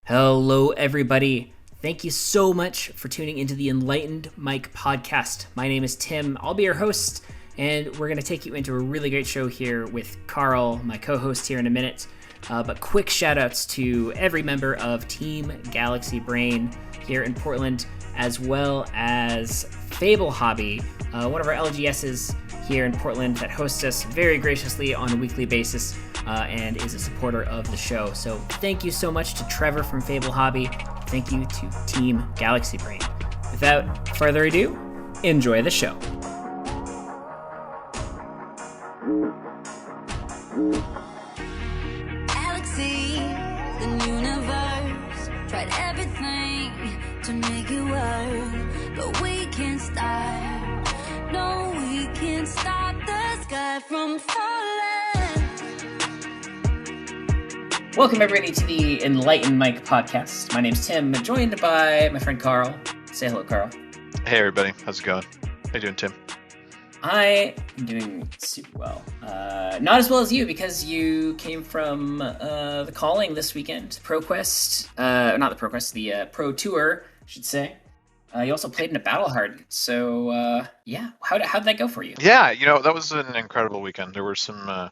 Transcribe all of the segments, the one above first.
Hello, everybody. Thank you so much for tuning into the Enlightened Mike podcast. My name is Tim. I'll be your host, and we're going to take you into a really great show here with Carl, my co host, here in a minute. But quick shout outs to every member of Team Galaxy Brain here in Portland, as well as Fable Hobby, one of our LGSs here in Portland that hosts us very graciously on a weekly basis. And is a supporter of the show. So thank you so much to Trevor from Fable Hobby. Thank you to Team Galaxy Brain. Without further ado, enjoy the show. Galaxy, the universe, tried everything to make it work, but we can't stop. No, we can't stop the sky from falling. Welcome, everybody, to the Enlightened Mike podcast. My name's Tim, joined by my friend Carl. Say hello, Carl. Hey, everybody. How's it going? How you doing, Tim? I am doing super well. Not as well as you, because you came from the Calling this weekend, ProQuest. Not the ProQuest, the Pro Tour, I should say. You also played in a Battle Hardened. So, yeah, how'd that go for you? Yeah, that was an incredible weekend. There were some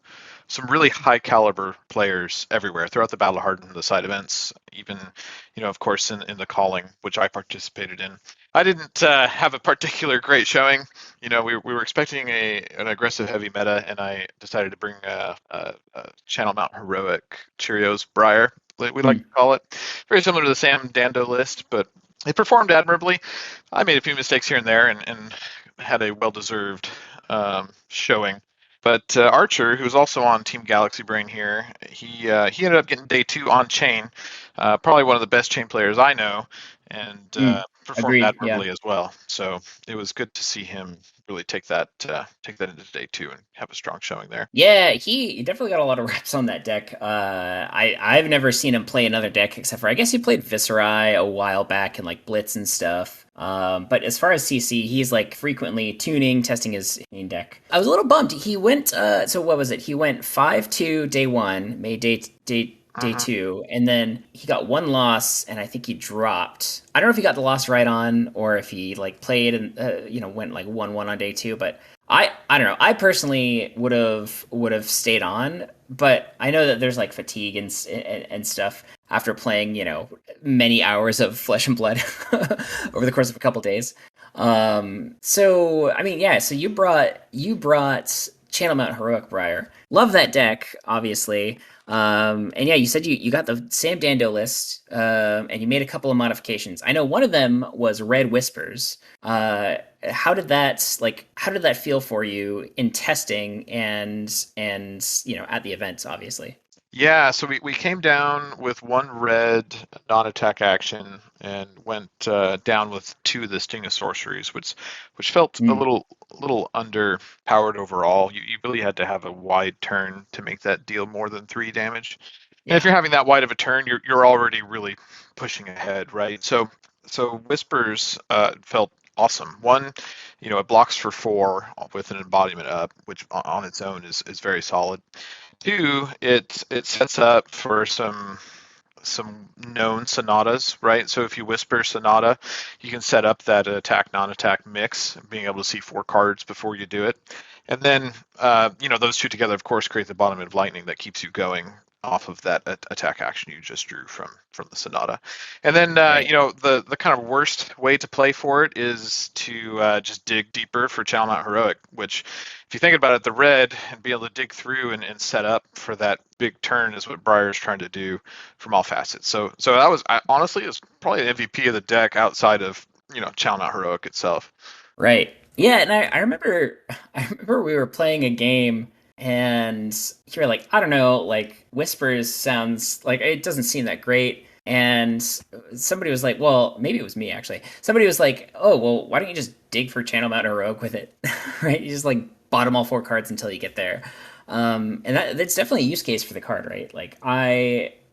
really high caliber players everywhere throughout the Battle Hardened, the side events, even, of course, in the Calling, which I participated in. I didn't have a particular great showing. We were expecting an aggressive heavy meta, and I decided to bring a Channel Mount Heroic Cheerios Briar, we like to call it. Very similar to the Sam Dando list, but it performed admirably. I made a few mistakes here and there and had a well-deserved showing. But Archer, who was also on Team Galaxy Brain here, he ended up getting day 2 on chain. Probably one of the best chain players I know, and performed Agreed, admirably yeah. as well. So it was good to see him really take that into day 2 and have a strong showing there. Yeah, he definitely got a lot of reps on that deck. I've never seen him play another deck except for, I guess he played Viserai a while back and like Blitz and stuff. But as far as CC, he's like frequently tuning, testing his main deck. I was a little bummed. He went, so what was it? He went 5-2 day 1, made day 2, and then he got one loss, and I think he dropped. I don't know if he got the loss right on or if he like played and went like 1-1 on day 2, but I don't know. I personally would have stayed on, but I know that there's like fatigue and stuff after playing, many hours of Flesh and Blood over the course of a couple days. So I mean, yeah. So you brought Channel Mount Heroic Briar. Love that deck, obviously. And yeah, you said you got the Sam Dando list, and you made a couple of modifications. I know one of them was Red Whispers. How did that feel for you in testing and at the events, obviously? Yeah, so we came down with one red non-attack action and went down with 2 of the Sting of Sorceries, which felt a little underpowered overall. You really had to have a wide turn to make that deal more than 3 damage. And if you're having that wide of a turn, you're already really pushing ahead, right? So Whispers felt awesome. One, it blocks for 4 with an embodiment up, which on its own is very solid. 2, it sets up for some known Sonatas, right? So if you Whisper Sonata, you can set up that attack non-attack mix, being able to see 4 cards before you do it. And then those 2 together, of course, create the Embodiment of Lightning that keeps you going off of that attack action you just drew from the Sonata. And then Right. The kind of worst way to play for it is to just dig deeper for Channel Mount Heroic, which, if you think about it, the red and be able to dig through and set up for that big turn is what Briar's trying to do from all facets. So that was, honestly, it's probably the MVP of the deck outside of Channel Mount Heroic itself. Right. Yeah, and I remember we were playing a game and you were like, I don't know, like Whispers sounds like it doesn't seem that great. And somebody was like, well, maybe it was me actually. Somebody was like, oh, well, why don't you just dig for Channel Mount Heroic with it? Right? You just like bottom all 4 cards until you get there. And that's definitely a use case for the card, right? Like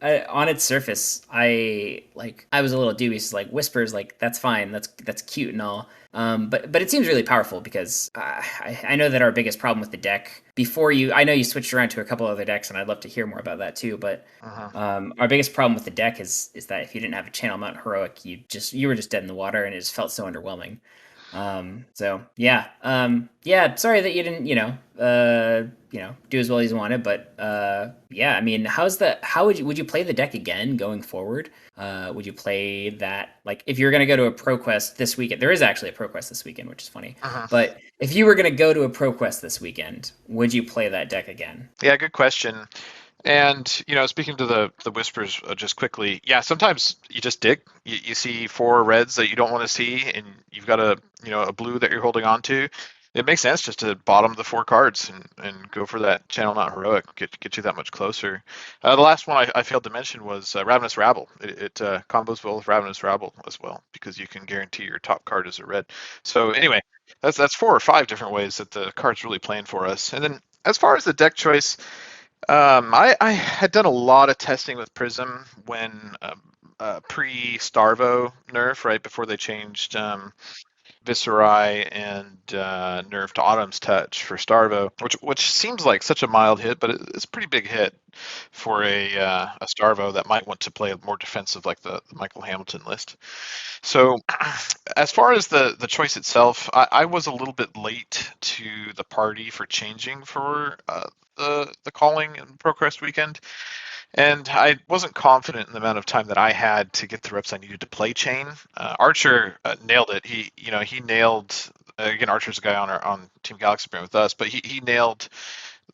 on its surface, I was a little dubious. Like whispers, like that's fine, that's cute and all. But it seems really powerful because I know that our biggest problem with the deck before you, I know you switched around to a couple other decks, and I'd love to hear more about that too. But Uh-huh. our biggest problem with the deck is that if you didn't have a Channel Mount Heroic, you were just dead in the water, and it just felt so underwhelming. So yeah, yeah. Sorry that you didn't, do as well as you wanted, but yeah. I mean, how would you play the deck again going forward? Would you play that like if you're gonna go to a Pro Quest this weekend? There is actually a Pro Quest this weekend, which is funny. Uh-huh. But if you were gonna go to a Pro Quest this weekend, would you play that deck again? Yeah, good question. And speaking to the whispers just quickly, yeah, sometimes you just dig. You see four reds that you don't want to see, and you've got a blue that you're holding on to. It makes sense just to bottom the four cards and go for that Channel Not Heroic, get you that much closer. The last one I failed to mention was Ravenous Rabble. It combos well with Ravenous Rabble as well because you can guarantee your top card is a red. So anyway, that's 4 or 5 different ways that the card's really playing for us. And then as far as the deck choice. I had done a lot of testing with Prism when pre-Starvo nerf, right before they changed Viserai and nerf to Autumn's Touch for Starvo, which seems like such a mild hit, but it's a pretty big hit for a Starvo that might want to play more defensive like the Michael Hamilton list. So as far as the choice itself, I was a little bit late to the party for changing for the calling in ProQuest weekend, and I wasn't confident in the amount of time that I had to get the reps I needed to play Chain. Archer nailed it. He nailed again. Archer's a guy on Team Galaxy Brand with us, but he nailed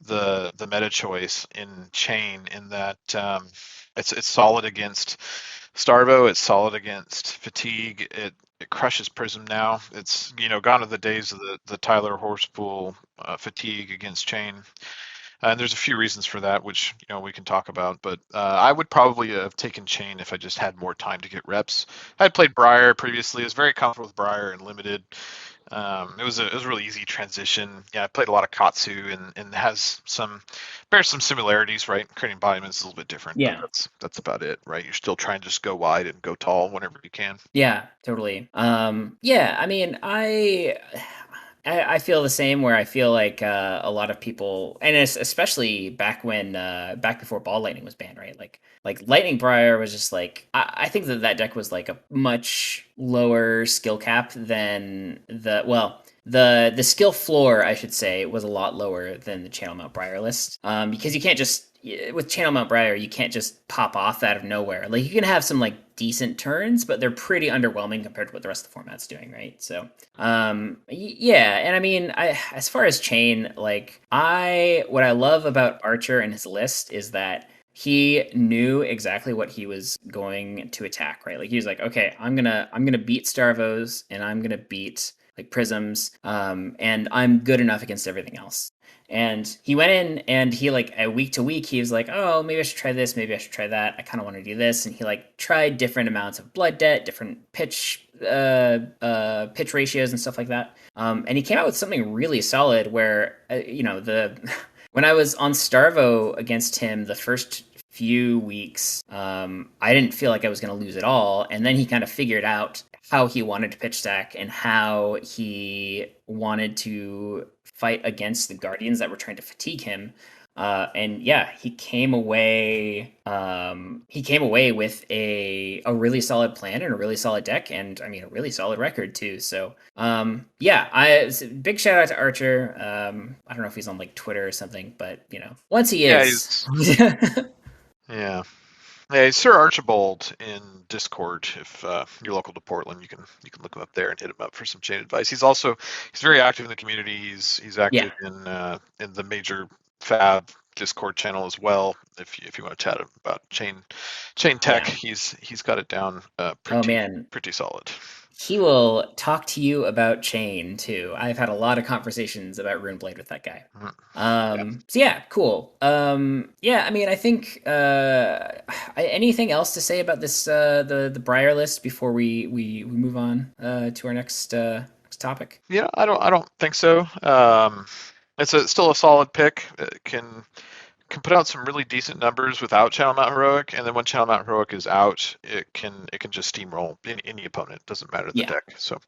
the meta choice in Chain in that it's solid against Starvo, it's solid against Fatigue. It crushes Prism now. It's gone are the days of the Tyler Horsepool Fatigue against Chain. And there's a few reasons for that, which we can talk about. But I would probably have taken Chain if I just had more time to get reps. I had played Briar previously. I was very comfortable with Briar and Limited. It was a really easy transition. Yeah, I played a lot of Katsu and bears some similarities, right? Creating embodiments is a little bit different, but Yeah. that's about it, right? You're still trying to just go wide and go tall whenever you can. Yeah, totally. Yeah, I mean, I feel the same where I feel like a lot of people, and especially back before Ball Lightning was banned, right? Like Lightning Briar was just like I think that deck was like a much lower skill cap than the skill floor I should say was a lot lower than the Channel Mount Briar list because you can't just with Channel Mount Briar you can't just pop off out of nowhere. Like you can have some like decent turns, but they're pretty underwhelming compared to what the rest of the format's doing, right? So, yeah, and I mean, as far as Chain, like what I love about Archer and his list is that he knew exactly what he was going to attack, right? Like he was like, okay, I'm gonna beat Starvos and I'm gonna beat like Prisms, and I'm good enough against everything else. And he went in and he like a week to week he was like, oh, maybe I should try this, maybe I should try that. I kind of want to do this, and he like tried different amounts of blood debt, different pitch ratios and stuff like that. And he came out with something really solid where the when I was on Starvo against him the first few weeks, I didn't feel like I was going to lose at all, and then he kind of figured out how he wanted to pitch stack and how he wanted to fight against the Guardians that were trying to fatigue him. And yeah, he came away with a really solid plan and a really solid deck, and I mean a really solid record too. So yeah, big shout out to Archer. I don't know if he's on like Twitter or something, but once he is, yeah. Yeah, Sir Archibald in Discord. If you're local to Portland, you can look him up there and hit him up for some chain advice. He's very active in the community. He's active in the major Fab Discord channel as well. If you want to chat about chain tech, he's got it down pretty solid. He will talk to you about Chain too. I've had a lot of conversations about Runeblade with that guy. So yeah, cool. Yeah, I mean, I think anything else to say about this the Briar list before we move on to our next topic? Yeah, I don't think so. It's still a solid pick. It can can put out some really decent numbers without Channel Mount Heroic, and then when Channel Mount Heroic is out, it can just steamroll any opponent. It doesn't matter the Yeah. deck. So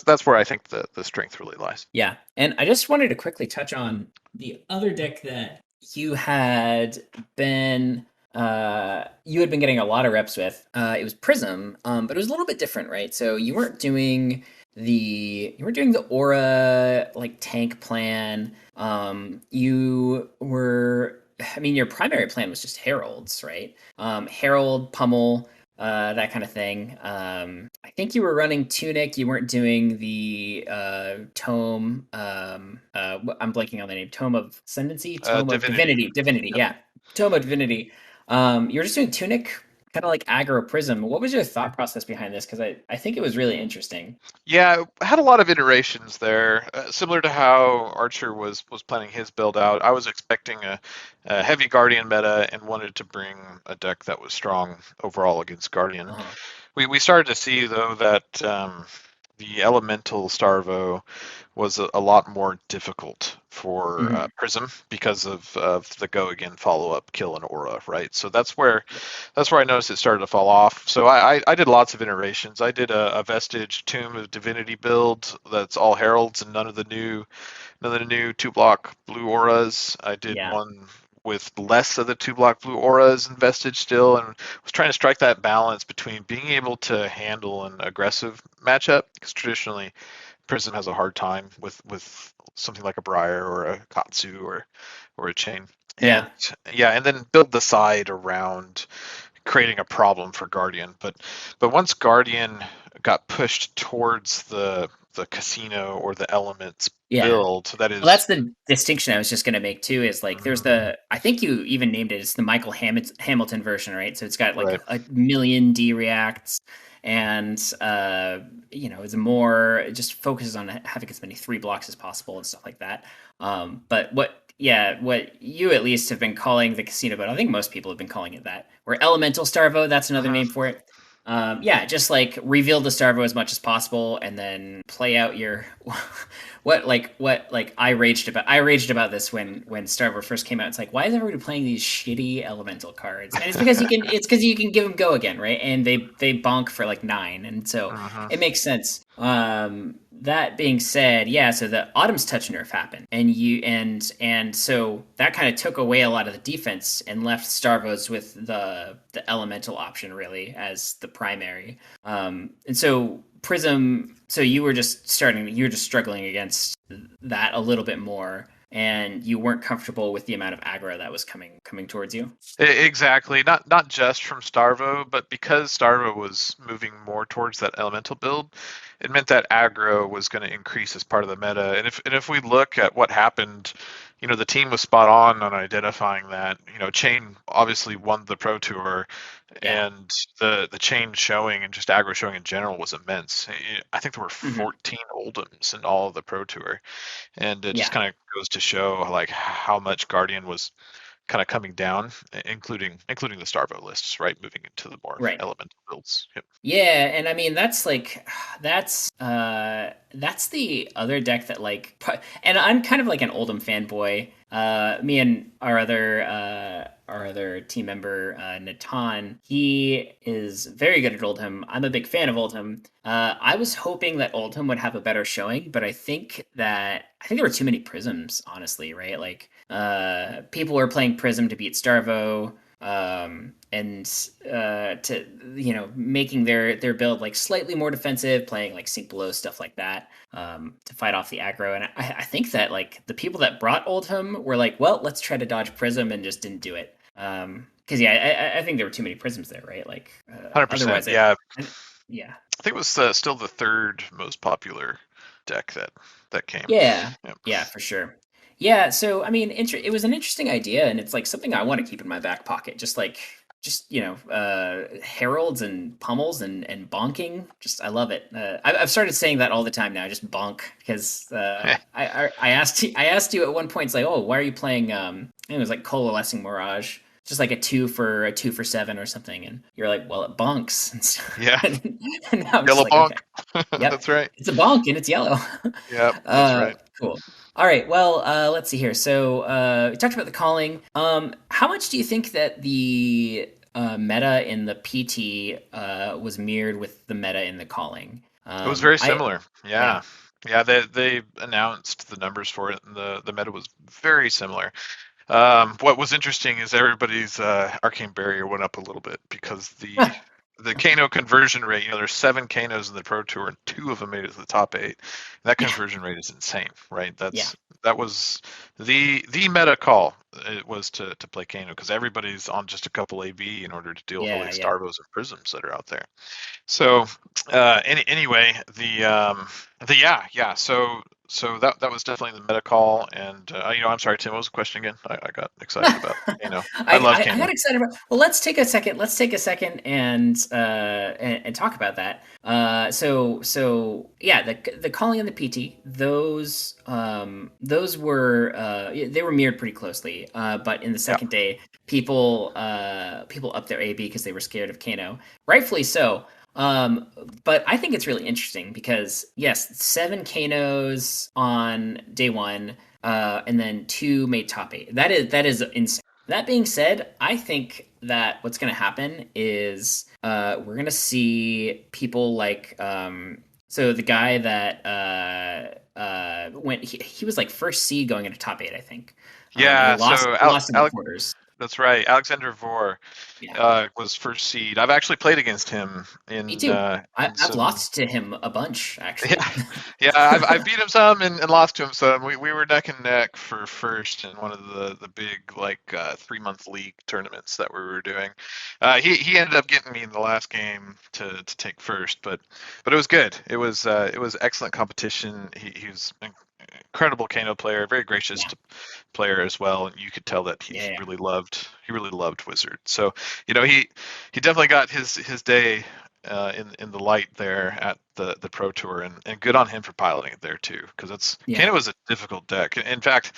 that's where I think the strength really lies. Yeah. And I just wanted to quickly touch on the other deck that you had been getting a lot of reps with. It was Prism, but it was a little bit different, right? So you weren't doing the aura like tank plan. You were, I mean, your primary plan was just heralds, right? Herald, pummel, that kind of thing. I think you were running Tunic. You weren't doing the Tome. I'm blanking on the name. Tome of Ascendancy. Tome of Divinity. Divinity. Yep. Yeah, Tome of Divinity. You were just doing Tunic, kind of like aggro Prism. What was your thought process behind this? Because I think it was really interesting. Yeah, I had a lot of iterations there, similar to how Archer was planning his build out. I was expecting a heavy Guardian meta and wanted to bring a deck that was strong overall against Guardian. Uh-huh. We started to see though that the Elemental Starvo was a lot more difficult for Mhm. Prism because of the go again follow up kill and aura, right? So that's where I noticed it started to fall off. So I did lots of iterations. I did a Vestige Tomb of Divinity build that's all heralds and none of the new 2-block blue auras. I did Yeah. one with less of the 2-block blue auras and Vestige still, and was trying to strike that balance between being able to handle an aggressive matchup, because traditionally Prism has a hard time with something like a Briar or a Katsu or a Chain. And Yeah. yeah, and then build the side around creating a problem for Guardian. But once Guardian got pushed towards the casino or the elements Yeah. build, so that Well, that's is the distinction I was just going to make too. Is like there's I think you even named it. It's the Michael Hamilton version, right? So it's got like right. a million D reacts, and it's more, it just focuses on having as many 3 blocks as possible and stuff like that. But what you at least have been calling the casino, but I think most people have been calling it that. Or Elemental Starvo, that's another name for it. Yeah, just like reveal the Starvo as much as possible, and then play out your what I raged about this when Starvo first came out. It's like, why is everybody playing these shitty elemental cards? And it's because you can give them go again, right? And they bonk for like 9, and so it makes sense. That being said, yeah, so the Autumn's Touch nerf happened, and so that kind of took away a lot of the defense and left Starvos with the elemental option really as the primary. And so Prism, so you were just struggling against that a little bit more, and you weren't comfortable with the amount of aggro that was coming towards you. Exactly. Not just from Starvo, but because Starvo was moving more towards that elemental build, it meant that aggro was going to increase as part of the meta. And if we look at what happened, the team was spot on identifying that. Chain obviously won the Pro Tour, Yeah. and the Chain showing and just aggro showing in general was immense. I think there were Mhm. 14 Oldhams in all of the Pro Tour, and it just Yeah. kind of goes to show like how much Guardian was kind of coming down, including the Starvo lists, right? Moving into the more Right. elemental builds. Yep. Yeah, and I mean that's like that's the other deck that like, and I'm kind of like an Oldham fanboy. Me and our other team member Natan, he is very good at Oldham. I'm a big fan of Oldham. I was hoping that Oldham would have a better showing, but I think there were too many Prisms, honestly, right? Like people were playing Prism to beat Starvo. And to making their build like slightly more defensive, playing like Sink Below, stuff like that, to fight off the aggro. And I think that like the people that brought Oldham were like, well, let's try to dodge Prism, and just didn't do it. Because I think there were too many Prisms there, right? Like 100%. otherwise, Yeah. yeah. I think it was still the third most popular deck that came. Yeah, Yep. yeah, for sure. Yeah, so I mean, it was an interesting idea, and it's like something I want to keep in my back pocket. Just heralds and pummels and bonking. Just I love it. I've started saying that all the time now. Just bonk, because I asked you at one point. It's like, oh, why are you playing? I think it was like Coalescing Mirage. Just like a 2 for 7 or something, and you're like, well, it bonks and stuff. Yeah. And now I'm Yellow just like, bonk. okay, yep, That's right. it's a bonk and it's yellow. Yep. That's right. Cool. All right. Well, let's see here. So we talked about the calling. How much do you think that the meta in the PT was mirrored with the meta in the calling? It was very I similar. Yeah, Yeah. Yeah, they announced the numbers for it, and the meta was very similar. What was interesting is everybody's arcane barrier went up a little bit because the Kano conversion rate. There's 7 Kanos in the Pro Tour, and 2 of them made it to the top 8. That yeah, conversion rate is insane, right? yeah, That was the meta call. It was to play Kano because everybody's on just a couple AB in order to deal with all yeah, these yeah. Starvos and Prisms that are out there. So anyway, the yeah. So that was definitely the meta call, and I'm sorry, Tim. What was the question again? I got excited about Kano. I love I got Kano. excited about. Well, let's take a second. Let's take a second and talk about that. So yeah, the calling and the PT, those were they were mirrored pretty closely. But in the Yeah, second day, people upped their AB because they were scared of Kano, rightfully so. But I think it's really interesting because yes, 7 Kanos on day one, and then 2 made top 8. That is insane. That being said, I think that what's going to happen is we're going to see people like so the guy that went he was like first seed going into top 8, I think. And he yeah. lost So he lost in the quarters. that's right. Alexander Vor Yeah. was first seed. I've actually played against him Me too. in I've some. lost to him a bunch actually. Yeah, yeah. I've beat him some and lost to him some. We were neck and neck for first in one of the big like 3-month league tournaments that we were doing. He ended up getting me in the last game to take first, but it was good. It was excellent competition. He was an incredible Kano player, very gracious Yeah. to player as well, and you could tell that he, Yeah. he Yeah. really loved he really loved Wizard. So he definitely got his day in the light there at the Pro Tour, and good on him for piloting it there too, because it's Yeah. Kano was a difficult deck. In fact,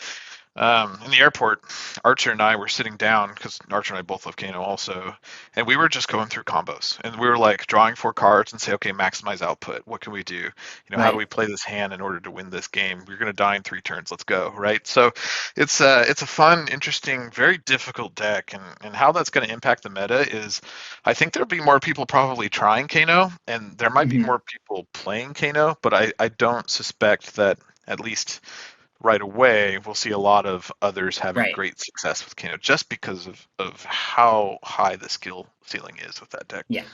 in the airport, Archer and I were sitting down because Archer and I both love Kano also, and we were just going through combos, and we were like drawing 4 cards and say, okay, maximize output. What can we do? How do Right. we play this hand in order to win this game? We're going to die in 3 turns. Let's go, right? So it's a fun, interesting, very difficult deck, and how that's going to impact the meta is, I think there'll be more people probably trying Kano, and there might be Hmm. more people playing Kano, but I don't suspect that, at least right away, we'll see a lot of others having Right. great success with Kano just because of how high the skill ceiling is with that deck. Yeah.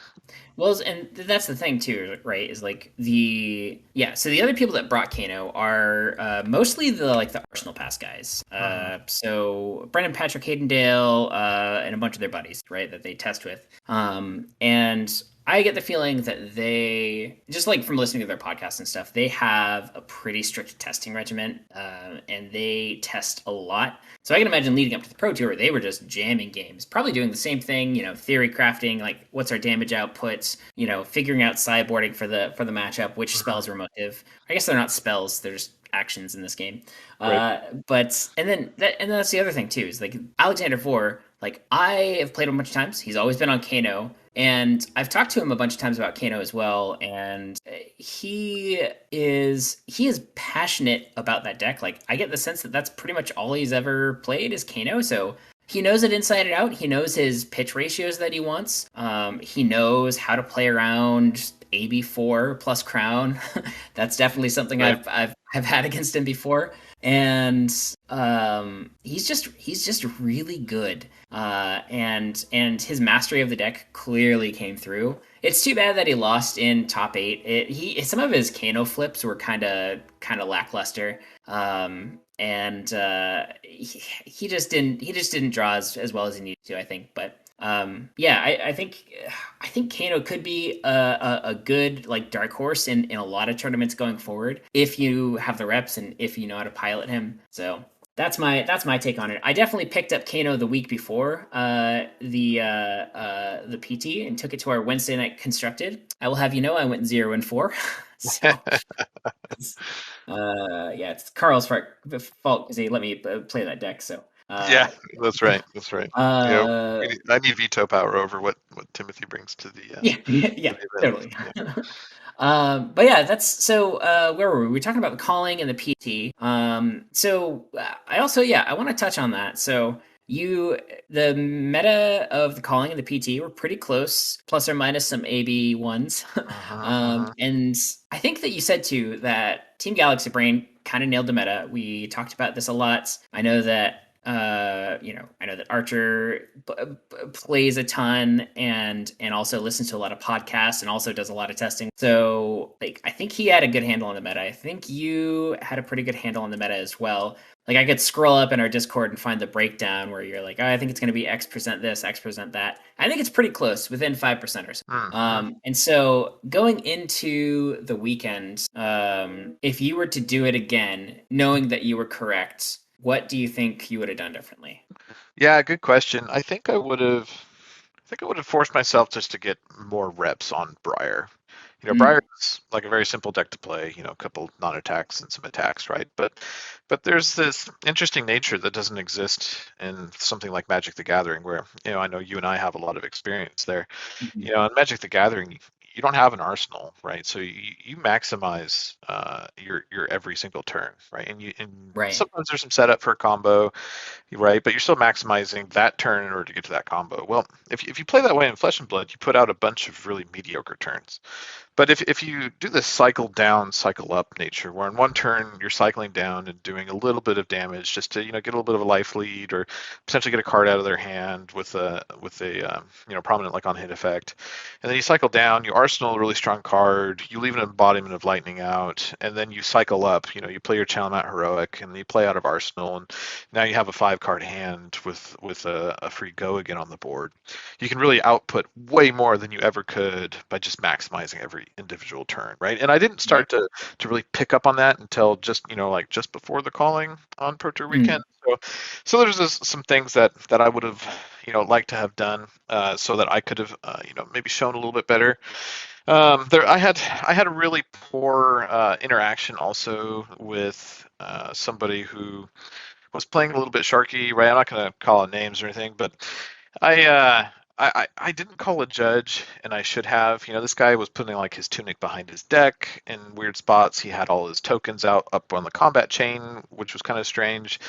Well, and that's the thing too, right? Is like so the other people that brought Kano are mostly the Arsenal Pass guys. Hmm. So Brendan Patrick Haydendale and a bunch of their buddies, right, that they test with. And I get the feeling that they, just like from listening to their podcasts and stuff, they have a pretty strict testing regimen, and they test a lot. So I can imagine leading up to the Pro Tour, they were just jamming games, probably doing the same thing, theory crafting, like what's our damage outputs, figuring out sideboarding for the matchup, which Hmm. spells are motive. I guess they're not spells; they're just actions in this game. Right. But and then that's the other thing too is like Alexander Vor. Like I have played him a bunch of times. He's always been on Kano, and I've talked to him a bunch of times about Kano as well. And he is passionate about that deck. Like I get the sense that that's pretty much all he's ever played is Kano. So he knows it inside and out. He knows his pitch ratios that he wants. He knows how to play around AB4 plus Crown. That's definitely something Right. I've had against him before, and he's just really good. And his mastery of the deck clearly came through. It's too bad that he lost in top 8. Some of his Kano flips were kind of lackluster. And he just didn't draw as well as he needed to, I think. But yeah, I think Kano could be a good like dark horse in a lot of tournaments going forward if you have the reps and if you know how to pilot him. So that's my take on it. I definitely picked up Kano the week before the PT and took it to our Wednesday night constructed. I will have you know I went 0-4. So yeah, it's Carl's fault because he let me play that deck. So Yeah, that's right. That's right. You know, uh, I need veto power over what Timothy brings to the yeah, yeah, event. totally. Yeah. But yeah, that's so. Where were we? We were talking about the calling and the PT. I also, yeah, I want to touch on that. So you, the meta of the calling and the PT were pretty close, plus or minus some AB ones. Hmm, hmm. And I think that you said too that Team Galaxy Brain kind of nailed the meta. We talked about this a lot. I know that I know that Archer plays a ton and also listens to a lot of podcasts and also does a lot of testing. So like I think he had a good handle on the meta. I think you had a pretty good handle on the meta as well. Like I could scroll up in our Discord and find the breakdown where you're like, oh, I think it's going to be X% this, X% that. I think it's pretty close, within 5% or so. Hmm. And so going into the weekend, if you were to do it again, knowing that you were correct, what do you think you would have done differently? Yeah, good question. I think I would have forced myself just to get more reps on Briar. Briar Mm, is like a very simple deck to play, a couple non-attacks and some attacks, right? But there's this interesting nature that doesn't exist in something like Magic the Gathering, where, I know you and I have a lot of experience there. mhm. In Magic the Gathering, you don't have an arsenal, right? So you maximize your every single turn, right? And Right. sometimes there's some setup for a combo, right? But you're still maximizing that turn in order to get to that combo. Well, if you play that way in Flesh and Blood, you put out a bunch of really mediocre turns. But if you do this cycle down, cycle up nature, where in one turn you're cycling down and doing a little bit of damage just to get a little bit of a life lead or potentially get a card out of their hand with a prominent like on hit effect, and then you cycle down, you arsenal a really strong card, you leave an embodiment of lightning out, and then you cycle up. You play your Chalamat heroic, and then you play out of arsenal, and now you have a 5 card hand with a free go again on the board. You can really output way more than you ever could by just maximizing every individual turn, right? And I didn't Right. start to really pick up on that until just like just before the calling on Pro Tour weekend. Mm, So there's just some things that I would have liked to have done so that I could have maybe shown a little bit better. I had a really poor interaction also with somebody who was playing a little bit sharky, right? I'm not going to call out names or anything, but I uh I didn't call a judge, and I should have. This guy was putting like his tunic behind his deck in weird spots. He had all his tokens out up on the combat chain, which was kind of strange.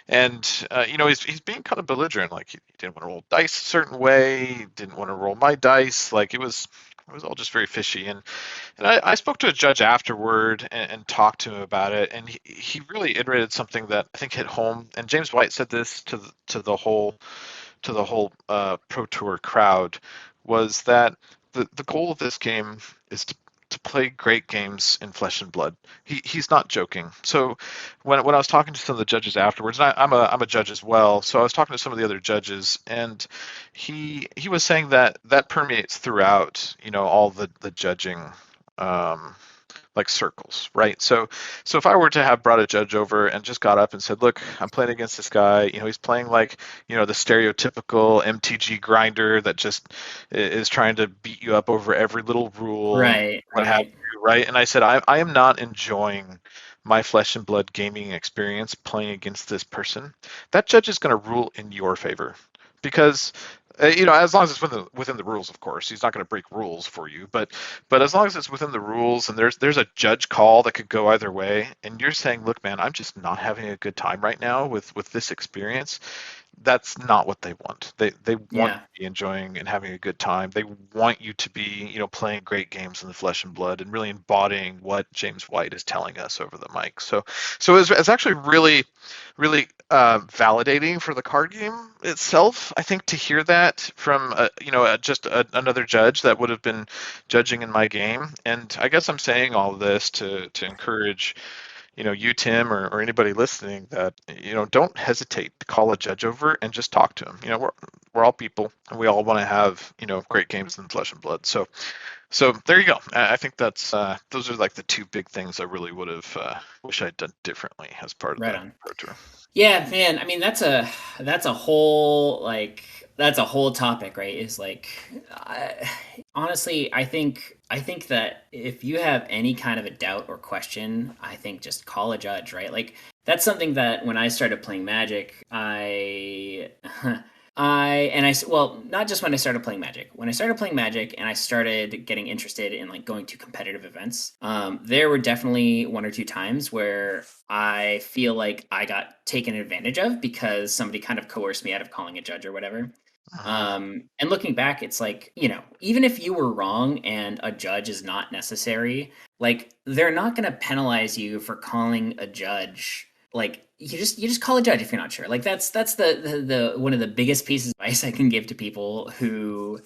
And he's being kind of belligerent. Like he didn't want to roll dice a certain way, didn't want to roll my dice. Like it was all just very fishy. And I spoke to a judge afterward and talked to him about it, and he really iterated something that I think hit home. And James White said this to the whole Pro Tour crowd, was that the goal of this game is to play great games in Flesh and Blood. He's not joking. So when I was talking to some of the judges afterwards, and I'm a judge as well, so I was talking to some of the other judges, and he was saying that permeates throughout all the judging. Um, like circles, right? So if I were to have brought a judge over and just got up and said, "Look, I'm playing against this guy. He's playing like, the stereotypical MTG grinder that just is trying to beat you up over every little rule and right. what have Right. you, right?" And I said, I am not enjoying my Flesh and Blood gaming experience playing against this person. That judge is going to rule in your favor because as long as it's within the rules, of course. He's not going to break rules for you, but as long as it's within the rules and there's a judge call that could go either way, and you're saying, "Look, man, I'm just not having a good time right now with this experience." That's not what they want. They want Yeah. you to be enjoying and having a good time. They want you to be, playing great games in the Flesh and Blood and really embodying what James White is telling us over the mic. So it's actually really, really validating for the card game itself. I think to hear that from another judge that would have been judging in my game. And I guess I'm saying all of this to encourage you, Tim, or anybody listening, that don't hesitate to call a judge over and just talk to him. We're all people, and we all want to have great games in Flesh and Blood. So there you go. I think that's those are like the two big things I really would have wish I'd done differently as part of Right the on. Pro Tour. Yeah, man. I mean, that's a whole topic, right? Is like, honestly, I think that if you have any kind of a doubt or question, I think just call a judge, right? Like that's something that when I started playing Magic, I Well, not just when I started playing Magic. When I started playing Magic and I started getting interested in like going to competitive events, there were definitely one or two times where I feel like I got taken advantage of because somebody kind of coerced me out of calling a judge or whatever. Mhm. And looking back, it's like, even if you were wrong and a judge is not necessary, like they're not going to penalize you for calling a judge. Like you just call a judge if you're not sure. Like that's the one of the biggest pieces of advice I can give to people who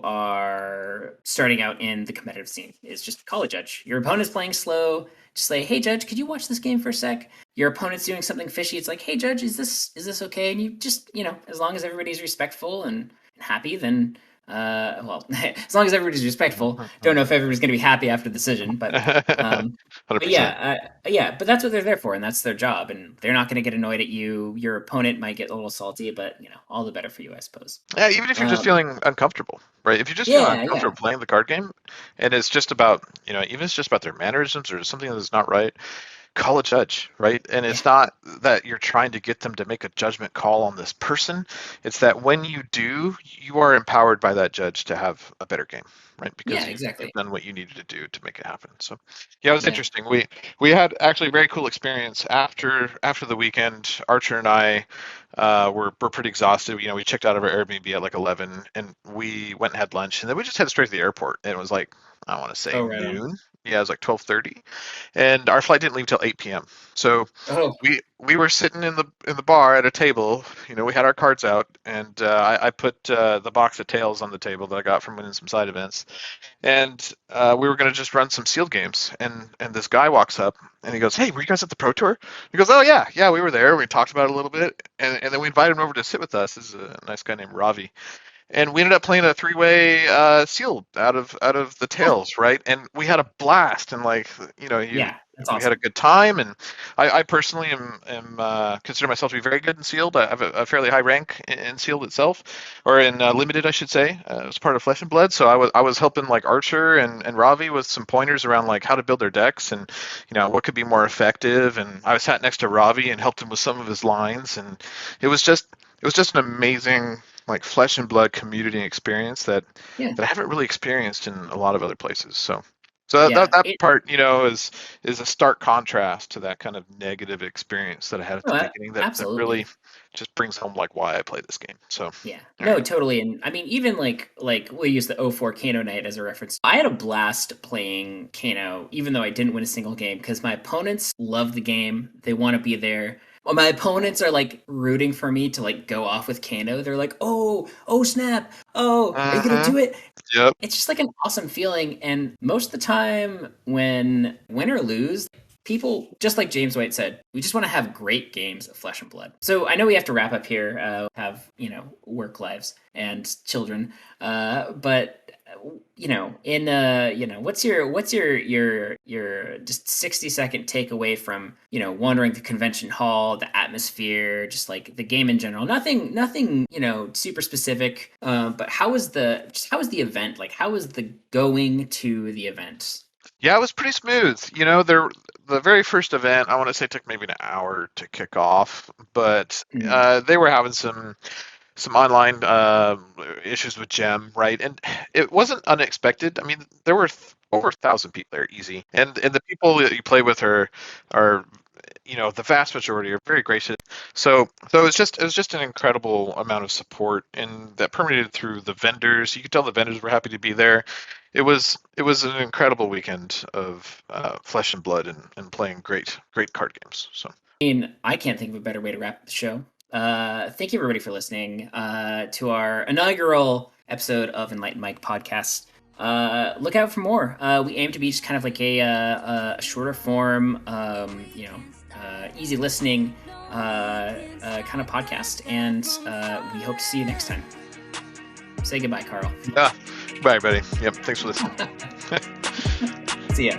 are starting out in the competitive scene is just call a judge. Your opponent's playing slow, just say, "Hey judge, could you watch this game for a sec?" Your opponent's doing something fishy. It's like, "Hey judge, is this okay?" And you just, as long as everybody's respectful and happy, then well, as long as everybody's respectful. Don't know if everybody's going to be happy after the decision, um, but 100%. yeah, but that's what they're there for, and that's their job, and they're not going to get annoyed at you. Your opponent might get a little salty, but all the better for you, I suppose. Yeah, even if you're just Um, feeling uncomfortable, right? If you just feel yeah, uncomfortable yeah, playing the card game, and it's just about, even if it's just about their mannerisms or something that's not right, call a judge, right? And yeah, it's not that you're trying to get them to make a judgment call on this person. It's that when you do, you are empowered by that judge to have a better game, right? yeah, Because you've exactly. done what you needed to do to make it happen. So, yeah, it was Yeah. interesting. We had actually a very cool experience after the weekend. Archer and I were pretty exhausted. We checked out of our Airbnb at like 11, and we went and had lunch, and then we just headed straight to the airport. And it was like, I want to say Oh, right on. noon. Yeah, it was like 12:30, and our flight didn't leave till 8 p.m. So Oh, we were sitting in the bar at a table. We had our cards out, and I put the box of tails on the table that I got from winning some side events, and we were gonna just run some sealed games. And this guy walks up and he goes, "Hey, were you guys at the Pro Tour?" He goes, "Oh yeah, we were there. We talked about it a little bit, and then we invited him over to sit with us. This is a nice guy named Ravi." And we ended up playing a three-way seal out of the oh, tails, right? And we had a blast, and like yeah, that's we had a awesome. good time. And I personally am consider myself to be very good in sealed. I have a fairly high rank in sealed itself, or in limited, I should say. As part of Flesh and Blood, so I was helping like Archer and Ravi with some pointers around like how to build their decks and what could be more effective. And I was sat next to Ravi and helped him with some of his lines, and it was just it was just an amazing like Flesh and Blood community experience that Yeah, I haven't really experienced in a lot of other places. So that yeah. that part, is a stark contrast to that kind of negative experience that I had at No, the beginning that really absolutely. just brings home like why I play this game. So, Yeah. all right. No, totally. And I mean, even like we'll use the '04 Kano night as a reference. I had a blast playing Kano, even though I didn't win a single game, because my opponents love the game. They want to be there. Well, my opponents are like rooting for me to like go off with Kano. They're like, oh snap. Oh, are you gonna Mm-hmm. do it? Yep. It's just like an awesome feeling. And most of the time, when win or lose, people, just like James White said, we just want to have great games of Flesh and Blood. So I know we have to wrap up here, have, work lives and children. But in what's your just 60-second takeaway from wandering the convention hall, the atmosphere, just like the game in general? Nothing super specific. But how was the event? Like, how was the going to the event? Yeah, it was pretty smooth. The very first event, I want to say, took maybe an hour to kick off, but Mhm. they were having some online issues with Gem, right? And it wasn't unexpected. I mean, there were over 1,000 people there, easy, and the people that you play with are the vast majority are very gracious. So it was just an incredible amount of support, and that permeated through the vendors. You could tell the vendors were happy to be there. It was an incredible weekend of Flesh and Blood and playing great card games. So I mean, I can't think of a better way to wrap up the show. Thank you everybody for listening to our inaugural episode of Enlightened Mike podcast. Look out for more. We aim to be just kind of like a shorter form, easy listening kind of podcast, and we hope to see you next time. Say goodbye, Carl. yeah, bye everybody. Yep, thanks for listening. See ya.